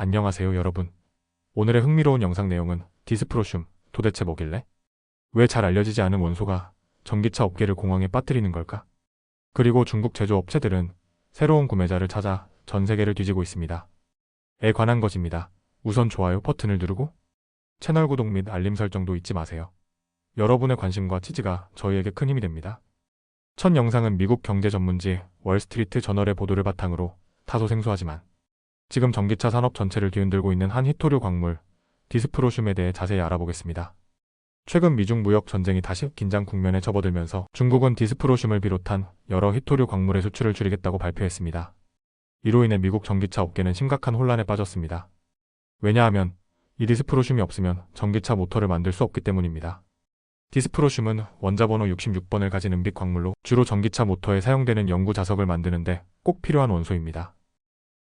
안녕하세요 여러분. 오늘의 흥미로운 영상 내용은 디스프로슘, 도대체 뭐길래? 왜 잘 알려지지 않은 원소가 전기차 업계를 공황에 빠뜨리는 걸까? 그리고 중국 제조업체들은 새로운 구매자를 찾아 전 세계를 뒤지고 있습니다. 에 관한 것입니다. 우선 좋아요 버튼을 누르고 채널 구독 및 알림 설정도 잊지 마세요. 여러분의 관심과 지지가 저희에게 큰 힘이 됩니다. 첫 영상은 미국 경제 전문지 월스트리트 저널의 보도를 바탕으로 다소 생소하지만 지금 전기차 산업 전체를 뒤흔들고 있는 한 희토류 광물, 디스프로슘에 대해 자세히 알아보겠습니다. 최근 미중 무역 전쟁이 다시 긴장 국면에 접어들면서 중국은 디스프로슘을 비롯한 여러 희토류 광물의 수출을 줄이겠다고 발표했습니다. 이로 인해 미국 전기차 업계는 심각한 혼란에 빠졌습니다. 왜냐하면 이 디스프로슘이 없으면 전기차 모터를 만들 수 없기 때문입니다. 디스프로슘은 원자번호 66번을 가진 은빛 광물로 주로 전기차 모터에 사용되는 연구 자석을 만드는데 꼭 필요한 원소입니다.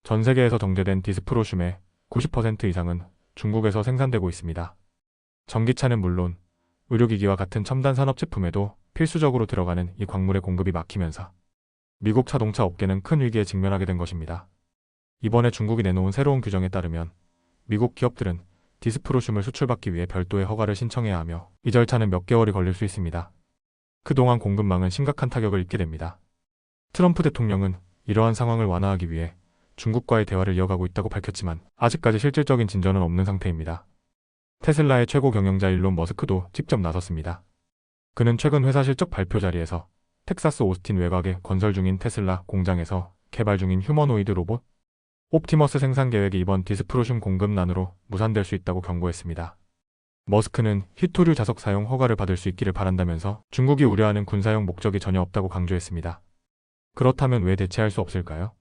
전 세계에서 정제된 디스프로슘의 90% 이상은 중국에서 생산되고 있습니다. 전기차는 물론 의료기기와 같은 첨단 산업 제품에도 필수적으로 들어가는 이 광물의 공급이 막히면서 미국 자동차 업계는 큰 위기에 직면하게 된 것입니다. 이번에 중국이 내놓은 새로운 규정에 따르면 미국 기업들은 디스프로슘을 수출받기 위해 별도의 허가를 신청해야 하며 이 절차는 몇 개월이 걸릴 수 있습니다. 그동안 공급망은 심각한 타격을 입게 됩니다. 트럼프 대통령은 이러한 상황을 완화하기 위해 중국과의 대화를 이어가고 있다고 밝혔지만 아직까지 실질적인 진전은 없는 상태입니다. 테슬라의 최고 경영자 일론 머스크도 직접 나섰습니다. 그는 최근 회사 실적 발표 자리에서 텍사스 오스틴 외곽에 건설 중인 테슬라 공장에서 개발 중인 휴머노이드 로봇 옵티머스 생산 계획이 이번 디스프로슘 공급난으로 무산될 수 있다고 경고했습니다. 머스크는 희토류 자석 사용 허가를 받을 수 있기를 바란다면서 중국이 우려하는 군사용 목적이 전혀 없다고 강조했습니다. 그렇다면 왜 대체할 수 없을까요?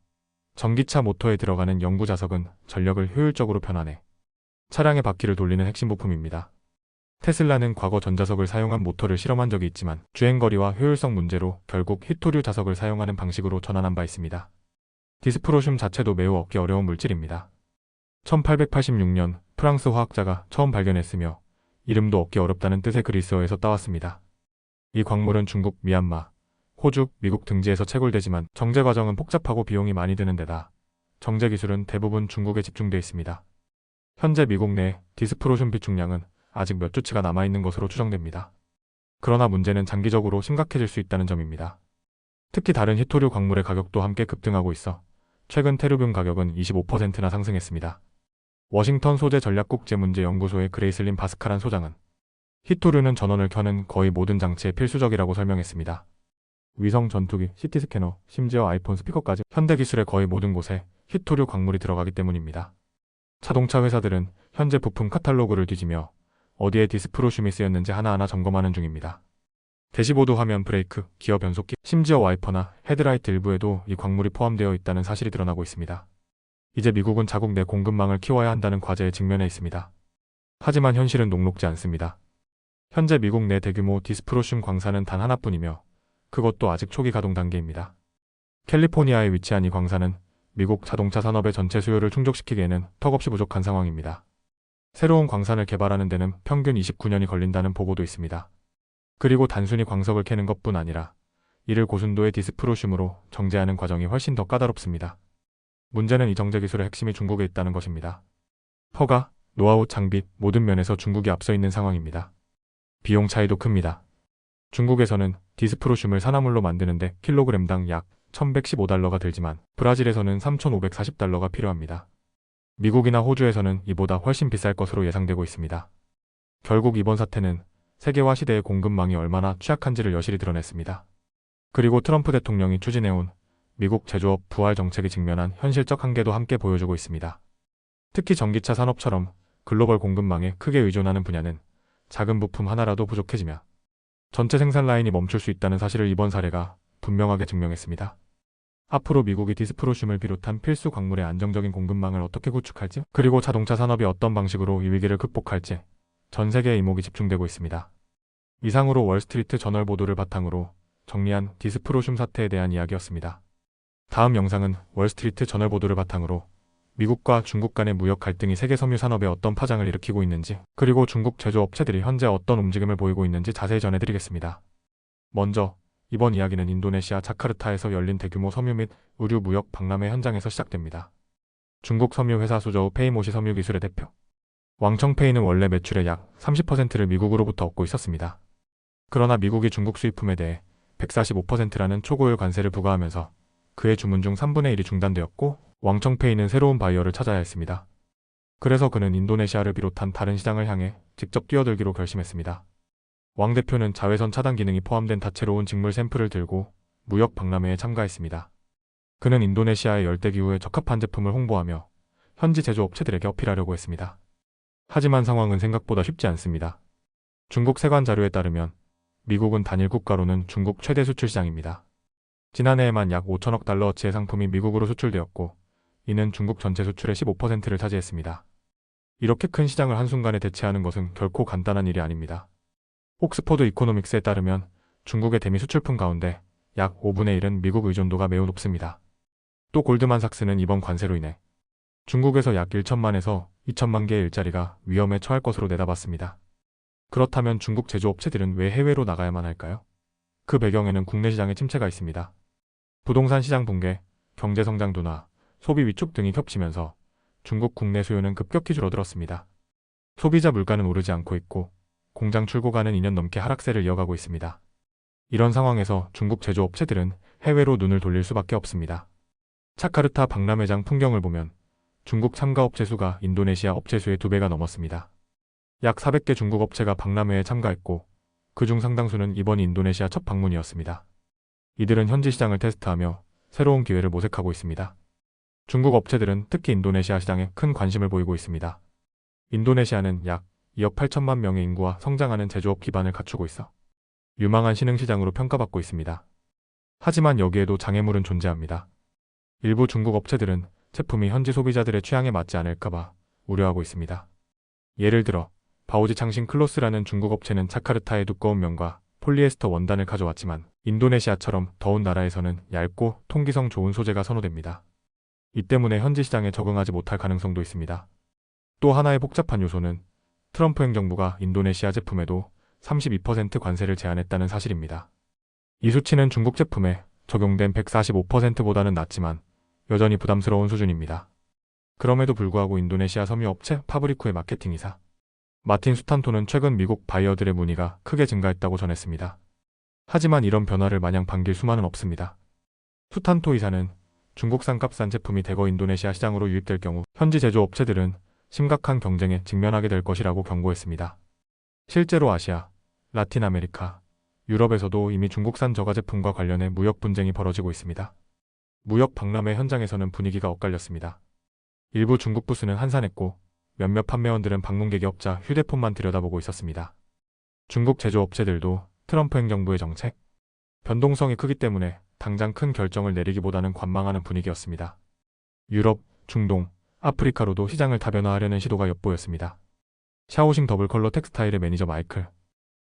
전기차 모터에 들어가는 연구 자석은 전력을 효율적으로 편환해 차량의 바퀴를 돌리는 핵심 부품입니다. 테슬라는 과거 전자석을 사용한 모터를 실험한 적이 있지만 주행거리와 효율성 문제로 결국 희토류 자석을 사용하는 방식으로 전환한 바 있습니다. 디스프로슘 자체도 매우 얻기 어려운 물질입니다. 1886년 프랑스 화학자가 처음 발견했으며 이름도 얻기 어렵다는 뜻의 그리스어에서 따왔습니다. 이 광물은 중국, 미얀마, 호주, 미국 등지에서 채굴되지만 정제 과정은 복잡하고 비용이 많이 드는 데다 정제 기술은 대부분 중국에 집중돼 있습니다. 현재 미국 내 디스프로슘 비축량은 아직 몇 주치가 남아있는 것으로 추정됩니다. 그러나 문제는 장기적으로 심각해질 수 있다는 점입니다. 특히 다른 희토류 광물의 가격도 함께 급등하고 있어 최근 테르뷴 가격은 25%나 상승했습니다. 워싱턴 소재 전략국제문제연구소의 그레이슬린 바스카란 소장은 희토류는 전원을 켜는 거의 모든 장치에 필수적이라고 설명했습니다. 위성 전투기, CT스캐너, 심지어 아이폰 스피커까지 현대 기술의 거의 모든 곳에 희토류 광물이 들어가기 때문입니다. 자동차 회사들은 현재 부품 카탈로그를 뒤지며 어디에 디스프로슘이 쓰였는지 하나하나 점검하는 중입니다. 대시보드 화면, 브레이크, 기어 변속기, 심지어 와이퍼나 헤드라이트 일부에도 이 광물이 포함되어 있다는 사실이 드러나고 있습니다. 이제 미국은 자국 내 공급망을 키워야 한다는 과제에 직면해 있습니다. 하지만 현실은 녹록지 않습니다. 현재 미국 내 대규모 디스프로슘 광산은 단 하나뿐이며 그것도 아직 초기 가동 단계입니다. 캘리포니아에 위치한 이 광산은 미국 자동차 산업의 전체 수요를 충족시키기에는 턱없이 부족한 상황입니다. 새로운 광산을 개발하는 데는 평균 29년이 걸린다는 보고도 있습니다. 그리고 단순히 광석을 캐는 것뿐 아니라 이를 고순도의 디스프로슘으로 정제하는 과정이 훨씬 더 까다롭습니다. 문제는 이 정제 기술의 핵심이 중국에 있다는 것입니다. 허가, 노하우, 장비 모든 면에서 중국이 앞서 있는 상황입니다. 비용 차이도 큽니다. 중국에서는 디스프로슘을 산화물로 만드는데 킬로그램당 약 1115달러가 들지만 브라질에서는 3540달러가 필요합니다. 미국이나 호주에서는 이보다 훨씬 비쌀 것으로 예상되고 있습니다. 결국 이번 사태는 세계화 시대의 공급망이 얼마나 취약한지를 여실히 드러냈습니다. 그리고 트럼프 대통령이 추진해온 미국 제조업 부활 정책이 직면한 현실적 한계도 함께 보여주고 있습니다. 특히 전기차 산업처럼 글로벌 공급망에 크게 의존하는 분야는 작은 부품 하나라도 부족해지면 전체 생산 라인이 멈출 수 있다는 사실을 이번 사례가 분명하게 증명했습니다. 앞으로 미국이 디스프로슘을 비롯한 필수 광물의 안정적인 공급망을 어떻게 구축할지, 그리고 자동차 산업이 어떤 방식으로 이 위기를 극복할지 전 세계의 이목이 집중되고 있습니다. 이상으로 월스트리트 저널 보도를 바탕으로 정리한 디스프로슘 사태에 대한 이야기였습니다. 다음 영상은 월스트리트 저널 보도를 바탕으로 미국과 중국 간의 무역 갈등이 세계 섬유 산업에 어떤 파장을 일으키고 있는지, 그리고 중국 제조업체들이 현재 어떤 움직임을 보이고 있는지 자세히 전해드리겠습니다. 먼저 이번 이야기는 인도네시아 자카르타에서 열린 대규모 섬유 및 의류 무역 박람회 현장에서 시작됩니다. 중국 섬유 회사 수저우 페이모시 섬유 기술의 대표. 왕청페이는 원래 매출의 약 30%를 미국으로부터 얻고 있었습니다. 그러나 미국이 중국 수입품에 대해 145%라는 초고율 관세를 부과하면서 그의 주문 중 3분의 1이 중단되었고 왕청페이는 새로운 바이어를 찾아야 했습니다. 그래서 그는 인도네시아를 비롯한 다른 시장을 향해 직접 뛰어들기로 결심했습니다. 왕 대표는 자외선 차단 기능이 포함된 다채로운 직물 샘플을 들고 무역 박람회에 참가했습니다. 그는 인도네시아의 열대기후에 적합한 제품을 홍보하며 현지 제조업체들에게 어필하려고 했습니다. 하지만 상황은 생각보다 쉽지 않습니다. 중국 세관 자료에 따르면 미국은 단일 국가로는 중국 최대 수출 시장입니다. 지난해에만 약 5천억 달러어치의 상품이 미국으로 수출되었고 이는 중국 전체 수출의 15%를 차지했습니다. 이렇게 큰 시장을 한순간에 대체하는 것은 결코 간단한 일이 아닙니다. 옥스퍼드 이코노믹스에 따르면 중국의 대미 수출품 가운데 약 5분의 1은 미국 의존도가 매우 높습니다. 또 골드만삭스는 이번 관세로 인해 중국에서 약 1천만에서 2천만 개의 일자리가 위험에 처할 것으로 내다봤습니다. 그렇다면 중국 제조업체들은 왜 해외로 나가야만 할까요? 그 배경에는 국내 시장의 침체가 있습니다. 부동산 시장 붕괴, 경제 성장 둔화, 소비 위축 등이 겹치면서 중국 국내 수요는 급격히 줄어들었습니다. 소비자 물가는 오르지 않고 있고 공장 출고가는 2년 넘게 하락세를 이어가고 있습니다. 이런 상황에서 중국 제조업체들은 해외로 눈을 돌릴 수밖에 없습니다. 자카르타 박람회장 풍경을 보면 중국 참가업체 수가 인도네시아 업체 수의 2배가 넘었습니다. 약 400개 중국 업체가 박람회에 참가했고 그중 상당수는 이번 인도네시아 첫 방문이었습니다. 이들은 현지 시장을 테스트하며 새로운 기회를 모색하고 있습니다. 중국 업체들은 특히 인도네시아 시장에 큰 관심을 보이고 있습니다. 인도네시아는 약 2억 8천만 명의 인구와 성장하는 제조업 기반을 갖추고 있어 유망한 신흥시장으로 평가받고 있습니다. 하지만 여기에도 장애물은 존재합니다. 일부 중국 업체들은 제품이 현지 소비자들의 취향에 맞지 않을까봐 우려하고 있습니다. 예를 들어 바오지 창신 클로스라는 중국 업체는 자카르타의 두꺼운 면과 폴리에스터 원단을 가져왔지만 인도네시아처럼 더운 나라에서는 얇고 통기성 좋은 소재가 선호됩니다. 이 때문에 현지 시장에 적응하지 못할 가능성도 있습니다. 또 하나의 복잡한 요소는 트럼프 행정부가 인도네시아 제품에도 32% 관세를 제한했다는 사실입니다. 이 수치는 중국 제품에 적용된 145%보다는 낮지만 여전히 부담스러운 수준입니다. 그럼에도 불구하고 인도네시아 섬유 업체 파브리쿠의 마케팅이사 마틴 수탄토는 최근 미국 바이어들의 문의가 크게 증가했다고 전했습니다. 하지만 이런 변화를 마냥 반길 수만은 없습니다. 수탄토 이사는 중국산 값싼 제품이 대거 인도네시아 시장으로 유입될 경우 현지 제조업체들은 심각한 경쟁에 직면하게 될 것이라고 경고했습니다. 실제로 아시아, 라틴 아메리카, 유럽에서도 이미 중국산 저가 제품과 관련해 무역 분쟁이 벌어지고 있습니다. 무역 박람회 현장에서는 분위기가 엇갈렸습니다. 일부 중국 부스는 한산했고 몇몇 판매원들은 방문객이 없자 휴대폰만 들여다보고 있었습니다. 중국 제조업체들도 트럼프 행정부의 정책, 변동성이 크기 때문에 당장 큰 결정을 내리기보다는 관망하는 분위기였습니다. 유럽, 중동, 아프리카로도 시장을 다변화하려는 시도가 엿보였습니다. 샤오싱 더블 컬러 텍스타일의 매니저 마이클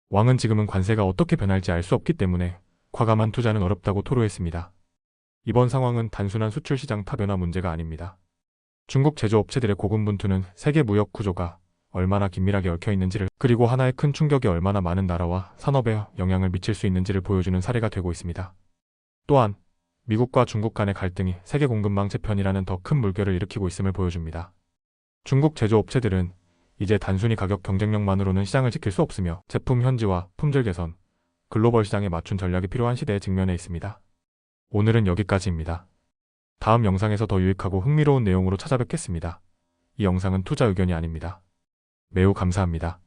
왕은 지금은 관세가 어떻게 변할지 알 수 없기 때문에 과감한 투자는 어렵다고 토로했습니다. 이번 상황은 단순한 수출 시장 타변화 문제가 아닙니다. 중국 제조업체들의 고군분투는 세계 무역 구조가 얼마나 긴밀하게 얽혀 있는지를 그리고 하나의 큰 충격이 얼마나 많은 나라와 산업에 영향을 미칠 수 있는지를 보여주는 사례가 되고 있습니다. 또한 미국과 중국 간의 갈등이 세계 공급망 재편이라는 더 큰 물결을 일으키고 있음을 보여줍니다. 중국 제조업체들은 이제 단순히 가격 경쟁력만으로는 시장을 지킬 수 없으며 제품 현지화, 품질 개선, 글로벌 시장에 맞춘 전략이 필요한 시대에 직면해 있습니다. 오늘은 여기까지입니다. 다음 영상에서 더 유익하고 흥미로운 내용으로 찾아뵙겠습니다. 이 영상은 투자 의견이 아닙니다. 매우 감사합니다.